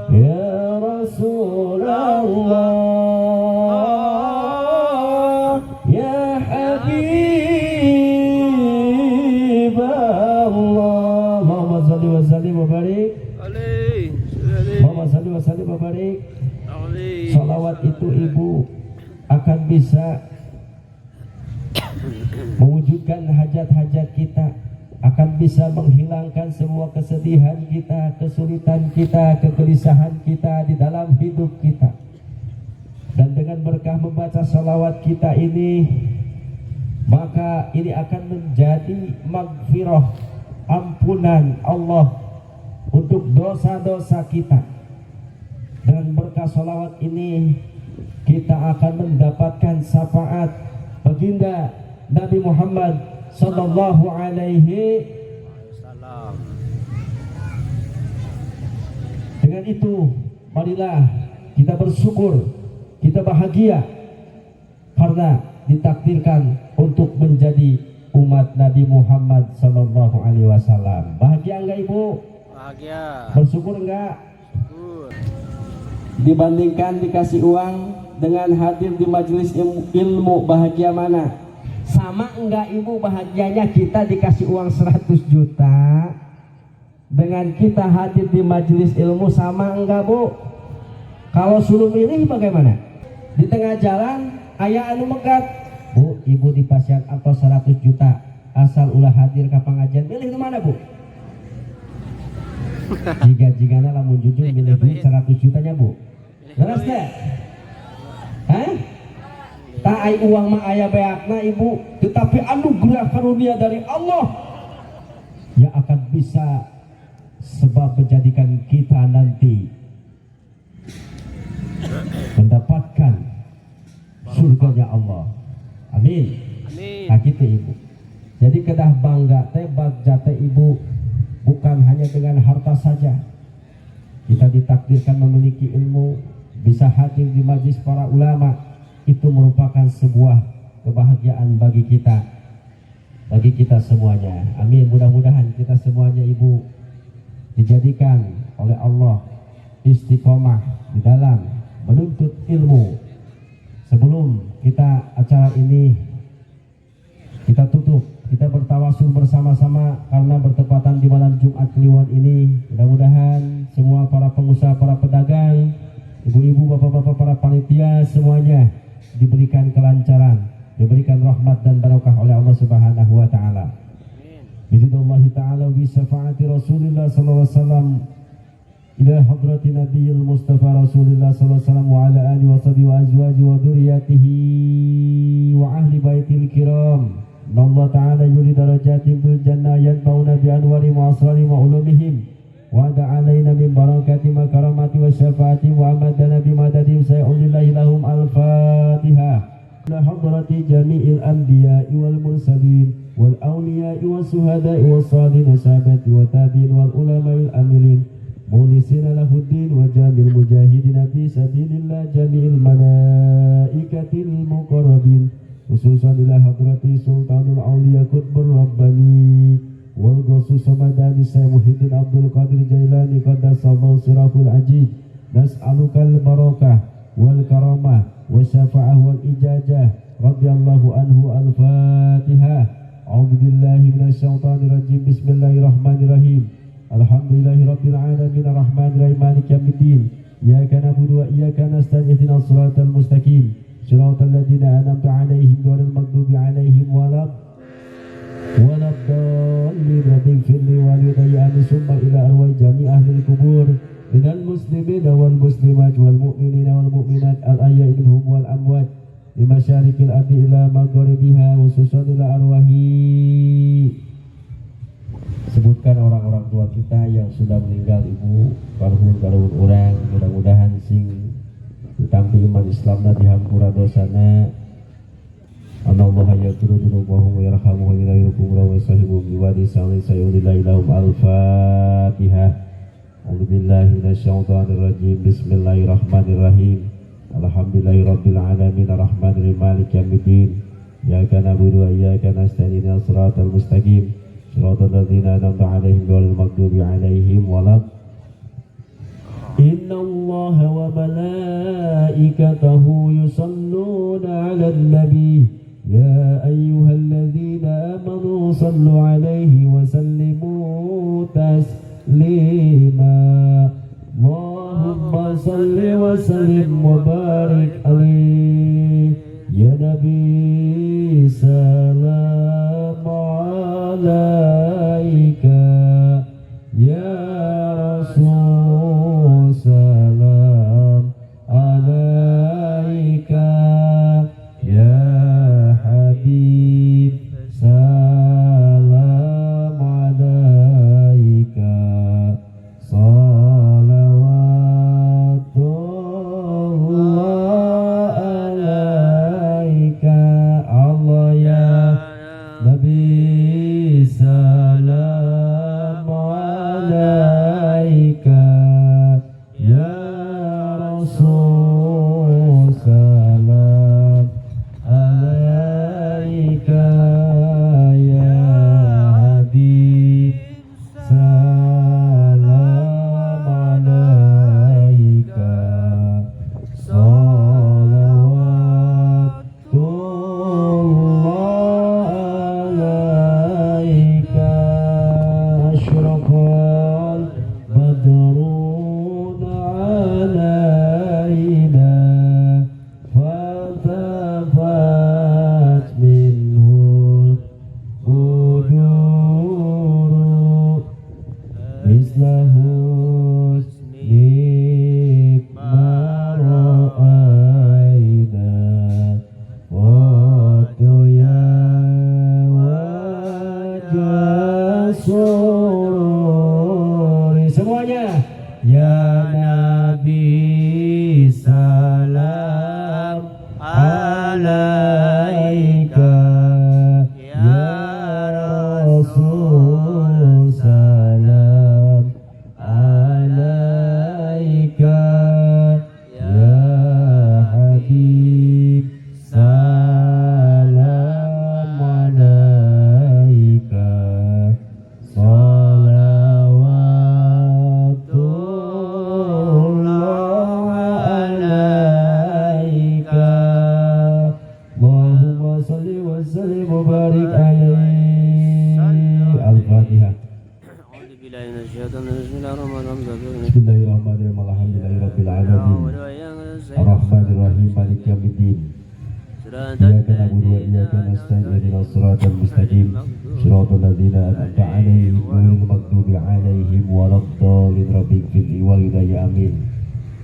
Ya Rasulullah, Ya Habiballah. Muhammad salli wa sallim wa barik. Muhammad salli wa sallim wa barik. Salawat itu ibu akan bisa mewujudkan hajat-hajat kita, akan bisa menghilangkan semua kesedihan kita, kesulitan kita, kegelisahan kita di dalam hidup kita. Dan dengan berkah membaca salawat kita ini, maka ini akan menjadi maghfirah, ampunan Allah untuk dosa-dosa kita. Dengan berkah salawat ini, kita akan mendapatkan syafaat baginda Nabi Muhammad sallallahu alaihi. salam. Dengan itu, marilah kita bersyukur, kita bahagia karena ditakdirkan untuk menjadi umat Nabi Muhammad sallallahu alaihi wasallam. Bahagia enggak ibu? Bahagia. Bersyukur enggak? Syukur. Dibandingkan dikasih uang dengan hadir di majelis ilmu, bahagia mana? Sama enggak ibu bahagianya kita dikasih uang 100 juta dengan kita hadir di majelis ilmu, sama enggak bu? Kalau suruh milih bagaimana? Di tengah jalan ayah anu megat, bu ibu di pasien atau 100 juta asal ulah hadir ke pengajian, milih ke mana bu? Jika lamun jujur milih duit 100 jutanya bu, jelas gak? Hah? Tak ay uang mah ayah beakna ibu, tetapi anugerah karunia dari Allah yang akan bisa sebab menjadikan kita nanti mendapatkan surganya Allah. Amin. Amin. Nah gitu ibu. Jadi kedah bangga teh bagja teh ibu bukan hanya dengan harta saja. Kita ditakdirkan memiliki ilmu, bisa hadir di majlis para ulama, itu merupakan sebuah kebahagiaan bagi kita semuanya. Amin. Mudah-mudahan kita semuanya ibu dijadikan oleh Allah istiqomah di dalam menuntut ilmu. Sebelum kita acara ini kita tutup, kita bertawasul bersama-sama karena bertepatan di malam Jumat Kliwon ini. Mudah-mudahan semua para pengusaha, para pedagang, ibu-ibu, bapak-bapak, para panitia semuanya diberikan kelancaran, diberikan rahmat dan barokah oleh Allah Subhanahu wa taala. Bismillahi taala bi syafaati Rasulillah sallallahu alaihi wasallam ila hadrati Nabiyil Mustafa Rasulillah sallallahu alaihi wasallam wa ala alihi wa sahbihi wa azwaji wa dzurriyyatihi wa ahli baitil kiram Allah Ta'ala yuri darajatin fil jannah yanfa'una bi anwari wa asrari wa ulumihim wa da'alaina min barakati wa karamati wa syafaati wa amadana bi madadim sayulillahi lahum al-fatihah. حضرة جميع الأنبياء والمرسلين والأولياء والشهداء والصالحين والصحابة والتابعين والعلماء العاملين مخلصين له الدين وجميع المجاهدين في سبيل الله جميع الملائكة المقربين خصوصا إلى حضرة سلطان الأولياء قطب الرباني والغوث الصمداني الشيخ محي الدين عبد القادر الجيلاني قدس الله سره العجيب نسألك البركة والكرامة والشفاعة والإجازة رضي الله عنه. الفاتحة. أعوذ بالله من الشيطان الرجيم. بسم الله الرحمن الرحيم. الحمد لله رب العالمين الرحمن الرحيم مالك يوم الدين إياك نعبد وإياك نستعين اهدنا الصراط المستقيم صراط الذين أنعمت عليهم غير المغضوب عليهم ولا الضالين. رب اغفر لي ولوالدي ثم إلى أرواح جميع أهل القبور من المسلمين والمسلمات والمؤمنين والمؤمنات الأحياء منهم والأموات لمشارق الأرض إلى مغاربها خصوصا إلى أرواح. Sebutkan orang-orang tua kita yang sudah meninggal, ibu, kaluhun orang, mudah-mudahan sing ditampi iman Islamna dihampura dosana. Anallaha yaghfiru dzunubahum wa yarhamuhum wa yughfiru wa sahibu biwadi salli sayyidina ilahum. Al-Fatihah. A'udzubillahi minasyaitonir rajim. Bismillahirrahmanirrahim. Alhamdulillahirabbil alamin arrahmanirrahim maliki yaumiddin. Iyyaka na'budu wa iyyaka nasta'in ihdinas siratal mustaqim siratal ladzina an'amta 'alaihim ghairil maghdubi 'alaihim walad. Innallaha wa malaikatahu yusalluna 'alan nabi ya ayyuhalladzina amanu sallu 'alaihi wa sallimu taslima. Allahumma salli wa sallim wa barik alaihi ya nabi salam alaika ya rasul salam alaika ya habib salam alaika salawatullah alaika. Allah ya Nabi salam alaika ya Rasul salam alaika ya Habib salam alaika أشرقال بدر علينا فالتفت منه القدور مثل حسنك ما رأينا وطيا وجه sururi. Semuanya ya Nabi salam alaika ya Rasul salam alaika ya Habib salam alaika salawatullah alaika. Allahumma salli wa sallim wa barik alaihi. Al-Fatihah. A'udzubillahi minasyaitonir rajim. Bismillahirrahmanirrahim. Bismillahirrahmanirrahim. Alhamdulillahirabbil alamin. Ar-Rahmanir Rahim maliki yaumiddin. Iyyaka na'budu wa iyyaka nasta'in ihdinas siratal mustaqim siratal ladzina an'amta 'alaihim ghairil maghdubi 'alaihim waladdallin. Rabbi ighfirli wa liwalidayya amin.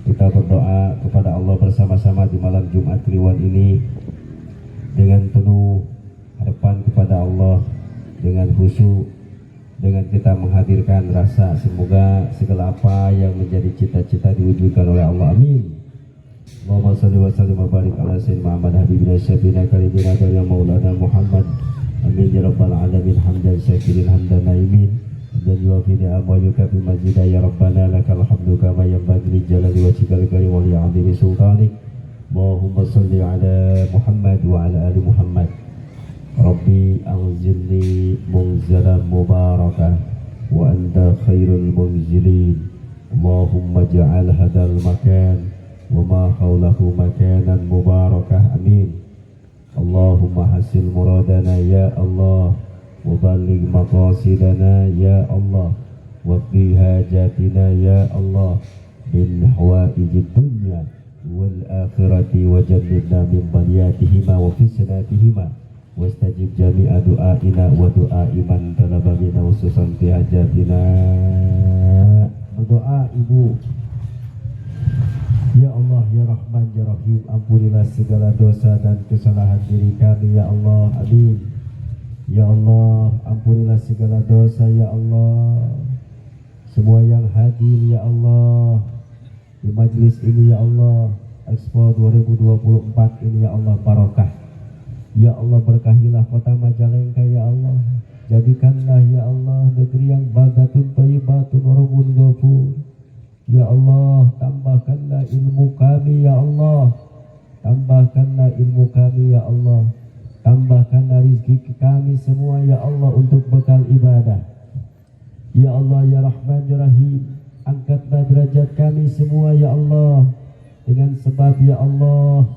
Kita berdoa kepada Allah bersama-sama di malam Jumat Kliwon ini dengan penuh harapan kepada Allah dengan khusyuk, dengan kita menghadirkan rasa semoga segala apa yang menjadi cita-cita diwujudkan oleh Allah. Amin. Allahumma shalli wa sallim wa barik ala sayyidina Muhammad habibina syafiina karimina ya maulana Muhammad. Amin ya rabbal alamin. Hamdan syakirin hamdan naimin dan yuafini amayuka bi mazida ya rabbana lakal hamdu kama yanbaghi li jalali wajhikal karim wa li 'azimi sultanik. Allahumma shalli ala Muhammad wa ala ali Muhammad. Rabbi anzilni munzalan mubarakah wa anta khairul munzilin. Allahumma ja'al hadal makan wa ma hawlahu makanan mubarakah. Amin. Allahumma hasil muradana ya Allah wa balligh maqasidana ya Allah wa qi hajatina ya Allah min hawaijid dunya wal akhirati wa jannibna min baliyatihima wa fisnatihima wastajib jami'a du'aina wa du'a iman talaba minna khususan fi hajatina. Berdoa ibu. Ya Allah ya Rahman ya Rahim, ampunilah segala dosa dan kesalahan diri kami ya Allah. Amin. Ya Allah, ampunilah segala dosa ya Allah. Semua yang hadir ya Allah di majlis ini ya Allah, Expo 2024 ini ya Allah barokah. Ya Allah, berkahilah kota Majalengka ya Allah. Jadikanlah ya Allah negeri yang baldatun thayyibatun rabbun ghafur. Ya Allah, tambahkanlah ilmu kami ya Allah. Tambahkanlah ilmu kami ya Allah. Tambahkanlah rezeki kami semua ya Allah untuk bekal ibadah. Ya Allah ya Rahman ya Rahim, angkatlah derajat kami semua ya Allah dengan sebab ya Allah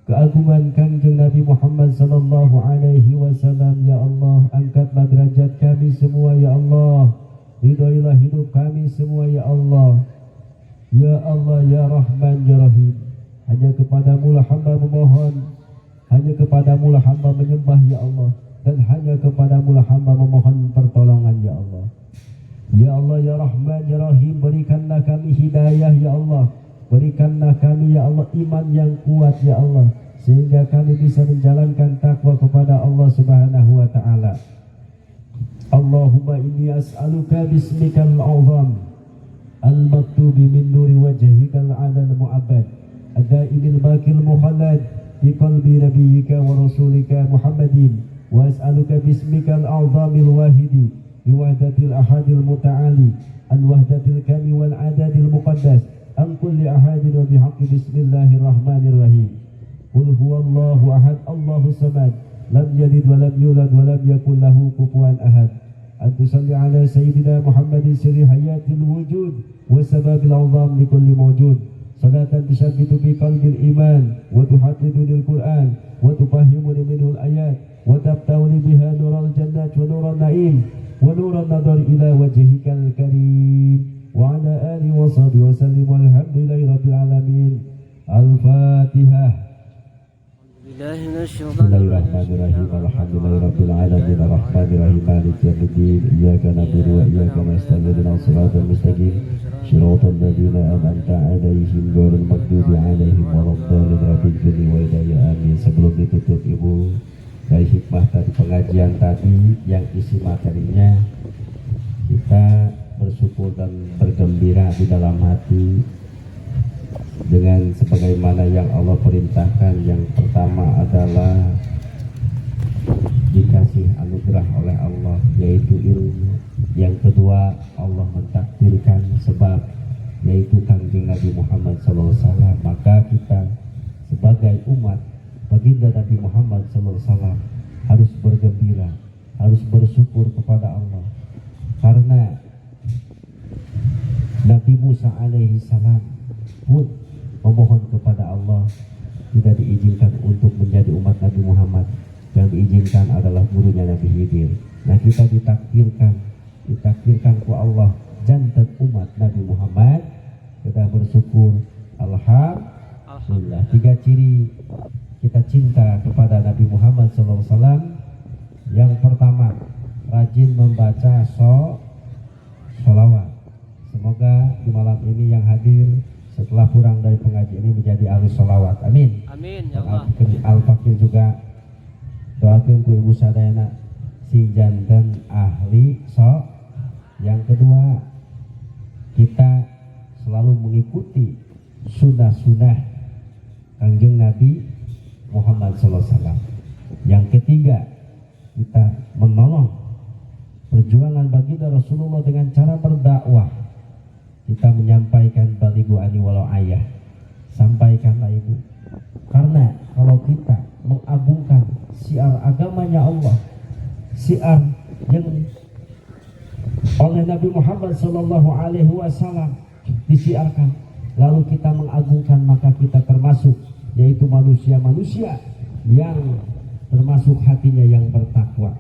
keagungan Kanjeng Nabi Muhammad sallallahu alaihi wasallam ya Allah. Angkatlah derajat kami semua ya Allah. Ridhoilah hidup kami semua ya Allah. Ya Allah ya Rahman ya Rahim, hanya kepadamu lah hamba memohon, hanya kepadamu lah hamba menyembah ya Allah, dan hanya kepadamu lah hamba memohon pertolongan ya Allah. Ya Allah ya Rahman ya Rahim, berikanlah kami hidayah ya Allah. Berikanlah kami ya Allah iman yang kuat ya Allah, sehingga kami bisa menjalankan takwa kepada Allah Subhanahu wa taala. Allahumma inni as'aluka bismikal azam al-maktubi min nuri wajhikal 'alal mu'abbad ad-daimil baqil mukhallad fi qalbi nabiyyika wa rasulika Muhammadin, wa as'aluka bismikal azamil wahidi bi wahdatil ahadil muta'ali an wahdatil kami wal adadil muqaddas an kulli ahadin wa bihaqqi bismillahirrahmanirrahim. Qul huwallahu ahad Allahu samad lam yalid wa lam yulad wa lam yakul lahu kufuwan ahad. Antusalli ala sayyidina Muhammadin sirri hayatil wujud wa sababil azam li kulli mawjud. Salatan tusabbitu bi qalbil iman wa tuhaddidu lil Qur'an wa tufahhimuni minhu al-ayat wa tabtawli biha nural jannat wa nural na'im wa nural nadar ila wajhikal karim wa ala alihi wa sahbihi wa sallim walhamdulillahi rabbil alamin. Al-Fatihah. Bismillahirrahmanirrahim. Alhamdulillahirabbil alamin arrahmanirrahim maliki yaumiddin iyyaka na'budu wa iyyaka nasta'in ihdinas siratal mustaqim siratal ladzina an'amta 'alaihim ghairil maghdubi 'alaihim waladdallin rabbil wa hidayah. Amin. Sebelum ditutup Ibu, dari hikmah tadi pengajian tadi yang isi materinya kita bersyukur dan bergembira di dalam hati dengan sebagaimana yang Allah perintahkan. Yang pertama adalah dikasih anugerah oleh Allah, yaitu ilmu. Yang kedua, Allah mentakdirkan sebab, yaitu Kanjeng Nabi Muhammad SAW. Maka kita sebagai umat baginda Nabi Muhammad SAW harus bergembira, harus bersyukur kepada Allah, karena Nabi Musa alaihi salam pun memohon kepada Allah tidak diizinkan untuk menjadi umat Nabi Muhammad. Yang diizinkan adalah gurunya Nabi Khidir. Nah, kita ditakdirkan ku Allah jantan umat Nabi Muhammad. Kita bersyukur, alhamdulillah. 3 ciri kita cinta kepada Nabi Muhammad SAW. Yang pertama, rajin membaca sholawat. Semoga di malam ini yang hadir setelah pulang dari pengajian ini menjadi ahli sholawat. Amin. Amin ya Allah. Al-Fakir juga doakan ku ibu sadayana si jantan ahli sok. Yang kedua, kita selalu mengikuti sunnah-sunnah Kangjeng Nabi Muhammad SAW. Yang ketiga, kita menolong perjuangan baginda Rasulullah dengan cara berdakwah. Kita menyampaikan baligu ani walau ayah, sampaikanlah ibu. Karena kalau kita mengagungkan syiar agamanya Allah, syiar yang oleh Nabi Muhammad SAW disiarkan, lalu kita mengagungkan, maka kita termasuk, yaitu manusia-manusia yang termasuk hatinya yang bertakwa.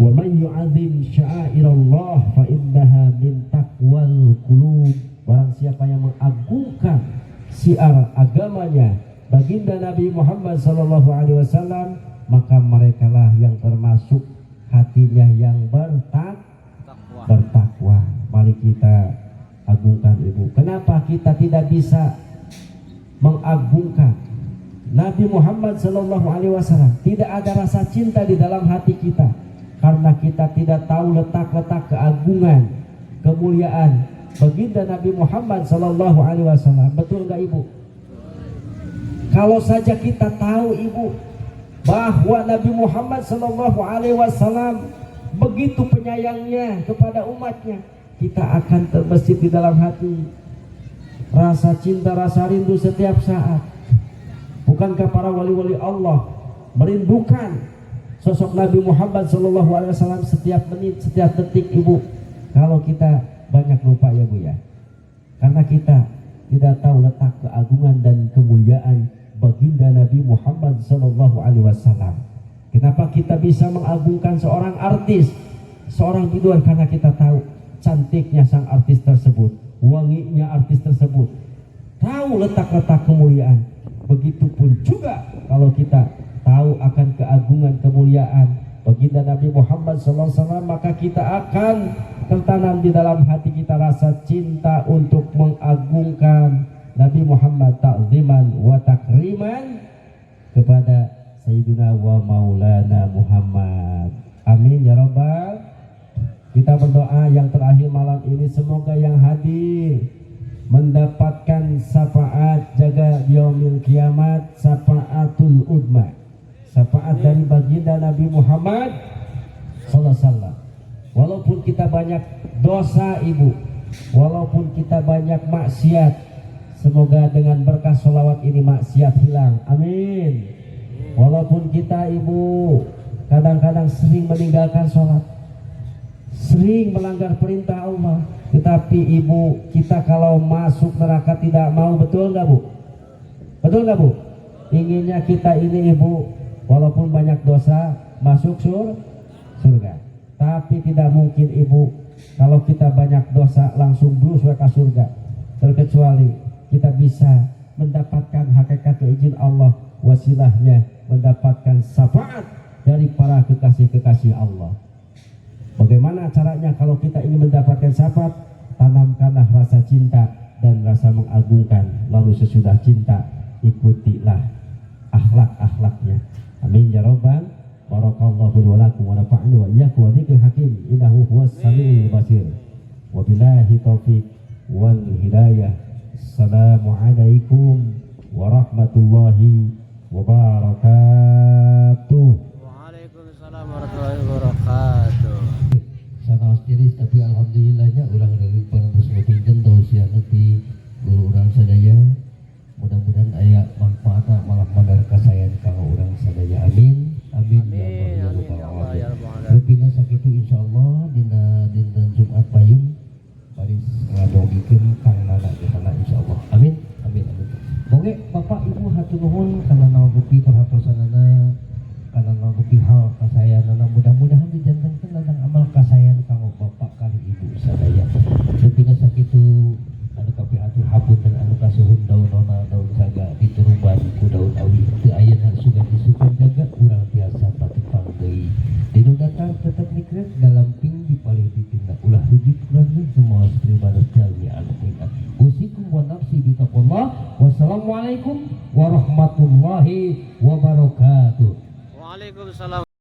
Wa man yu'adzim sya'airallah fa innaha min taqwal qulub. Barang siapa yang mengagungkan syiar agamanya baginda Nabi Muhammad SAW, maka merekalah yang termasuk hatinya yang bertakwa. Mari kita agungkan ibu. Kenapa kita tidak bisa mengagungkan Nabi Muhammad SAW? Tidak ada rasa cinta di dalam hati kita karena kita tidak tahu letak-letak keagungan, kemuliaan baginda Nabi Muhammad SAW. Betul nggak ibu? Kalau saja kita tahu ibu bahwa Nabi Muhammad SAW begitu penyayangnya kepada umatnya, kita akan terbesit di dalam hati rasa cinta, rasa rindu setiap saat. Bukankah para wali-wali Allah merindukan sosok Nabi Muhammad SAW setiap menit, setiap detik ibu? Kalau kita banyak lupa ya bu ya, karena kita tidak tahu letak keagungan dan kemuliaan baginda Nabi Muhammad SAW. Kenapa kita bisa mengagungkan seorang artis, seorang biduan? Karena kita tahu cantiknya sang artis tersebut, wanginya artis tersebut, tahu letak-letak kemuliaan. Begitupun juga kalau kita tahu akan keagungan kemuliaan baginda Nabi Muhammad SAW, maka kita akan tertanam di dalam hati kita rasa cinta untuk mengagungkan Nabi Muhammad, ta'ziman wa takriman kepada Sayyidina wa Maulana Muhammad. Amin ya Rabbal. Kita berdoa yang terakhir malam ini, semoga yang hadir mendapatkan syafaat jaga yaumil kiamat, syafaatul udma, syafaat dari baginda Nabi Muhammad SAW. Walaupun kita banyak dosa ibu, walaupun kita banyak maksiat, semoga dengan berkah sholawat ini maksiat hilang. Amin. Walaupun kita ibu kadang-kadang sering meninggalkan sholat, sering melanggar perintah Allah, tetapi ibu kita kalau masuk neraka tidak mau. Betul nggak bu? Betul nggak bu? Inginnya kita ini ibu walaupun banyak dosa masuk surga, tapi tidak mungkin ibu kalau kita banyak dosa langsung blues ke surga, terkecuali kita bisa mendapatkan hakikat izin Allah, wasilahnya mendapatkan syafaat dari para kekasih-kekasih Allah. Bagaimana caranya kalau kita ingin mendapatkan syafaat? Tanamkanlah rasa cinta dan rasa mengagungkan, lalu sesudah cinta ikutilah akhlak-akhlaknya. Amin ya Rabbal. Barakallahu wa lakum wa nafa'ani wa iyyakum wa dzikril hakim innahu huwas samiul basir. Wabillahi taufiq wal hidayah. Assalamualaikum warahmatullahi wabarakatuh. Waalaikumsalam warahmatullahi wabarakatuh. Sana stiris tapi alhamdulillahnya orang dari parantos ngopinten tausiah nepi guru urang sadaya. Mudah-mudahan aya manfaatna malah mandar kasayan kanggo urang sadaya. Amin. Amin ya rabbal alamin. Rupina sakitu insyaallah dina dinten Jumat payung baris ngadongikeun kang nana kita insyaallah. Amin. Amin amin. Boge Bapak Ibu hatur nuhun kana nawabuki perhatosanana, kana nawabuki hal kasayanana, mudah-mudahan dijantengkeun ladang amal kasayan kanggo Bapak kali Ibu sadaya. Rupina sakitu anu kapihatur hapunten anu kasuhun daunna daun saga dituruban ku daun awi teu ayeuna sugan disukan jaga urang biasa patipang deui. Dinu datang tetep nikrek dalam ping dipalih ditindak ulah hujit urang deui semua ibadah jalmi anu tingkat. Usikum wa nafsi bitaqullah. Wassalamualaikum warahmatullahi wabarakatuh. Waalaikumsalam.